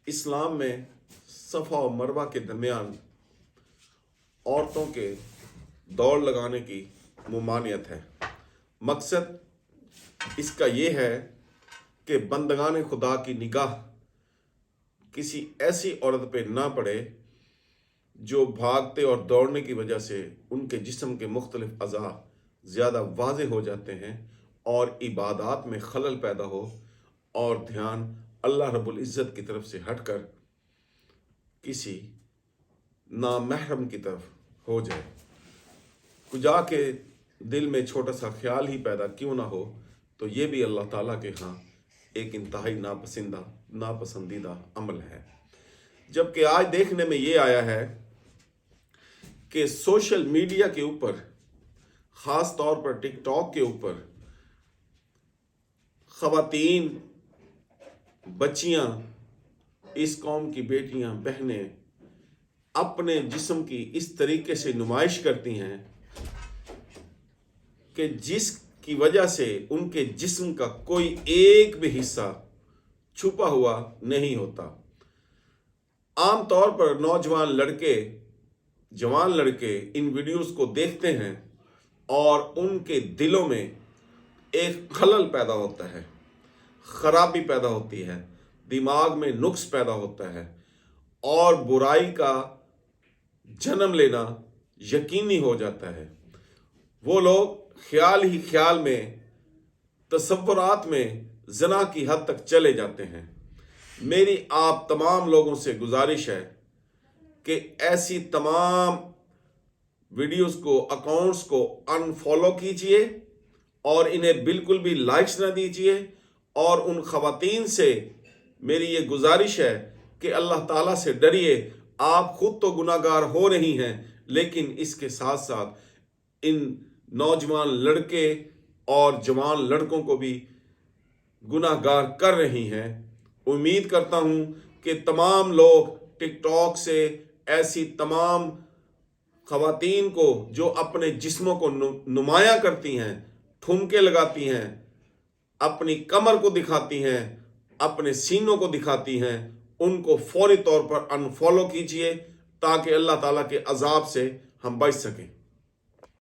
اسلام میں صفا و مروہ کے درمیان عورتوں کے دوڑ لگانے کی ممانعت ہے۔ مقصد اس کا یہ ہے کہ بندگان خدا کی نگاہ کسی ایسی عورت پہ نہ پڑے جو بھاگتے اور دوڑنے کی وجہ سے ان کے جسم کے مختلف اعضاء زیادہ واضح ہو جاتے ہیں اور عبادات میں خلل پیدا ہو اور دھیان اللہ رب العزت کی طرف سے ہٹ کر کسی نامحرم کی طرف ہو جائے۔ کجا کے دل میں چھوٹا سا خیال ہی پیدا کیوں نہ ہو تو یہ بھی اللہ تعالیٰ کے ہاں ایک انتہائی ناپسندیدہ عمل ہے۔ جبکہ آج دیکھنے میں یہ آیا ہے کہ سوشل میڈیا کے اوپر، خاص طور پر ٹک ٹاک کے اوپر، خواتین، بچیاں، اس قوم کی بیٹیاں، بہنیں اپنے جسم کی اس طریقے سے نمائش کرتی ہیں کہ جس کی وجہ سے ان کے جسم کا کوئی ایک بھی حصہ چھپا ہوا نہیں ہوتا۔ عام طور پر نوجوان لڑکے، جوان لڑکے ان ویڈیوز کو دیکھتے ہیں اور ان کے دلوں میں ایک خلل پیدا ہوتا ہے، خرابی پیدا ہوتی ہے، دماغ میں نقص پیدا ہوتا ہے اور برائی کا جنم لینا یقینی ہو جاتا ہے۔ وہ لوگ خیال ہی خیال میں، تصورات میں زنا کی حد تک چلے جاتے ہیں۔ میری آپ تمام لوگوں سے گزارش ہے کہ ایسی تمام ویڈیوز کو، اکاؤنٹس کو انفالو کیجئے اور انہیں بالکل بھی لائکس نہ دیجئے، اور ان خواتین سے میری یہ گزارش ہے کہ اللہ تعالیٰ سے ڈریے۔ آپ خود تو گناہ گار ہو رہی ہیں، لیکن اس کے ساتھ ساتھ ان نوجوان لڑکے اور جوان لڑکوں کو بھی گناہ گار کر رہی ہیں۔ امید کرتا ہوں کہ تمام لوگ ٹک ٹاک سے ایسی تمام خواتین کو جو اپنے جسموں کو نمایاں کرتی ہیں، ٹھمکے لگاتی ہیں، اپنی کمر کو دکھاتی ہیں، اپنے سینوں کو دکھاتی ہیں، ان کو فوری طور پر انفالو کیجئے تاکہ اللہ تعالیٰ کے عذاب سے ہم بچ سکیں۔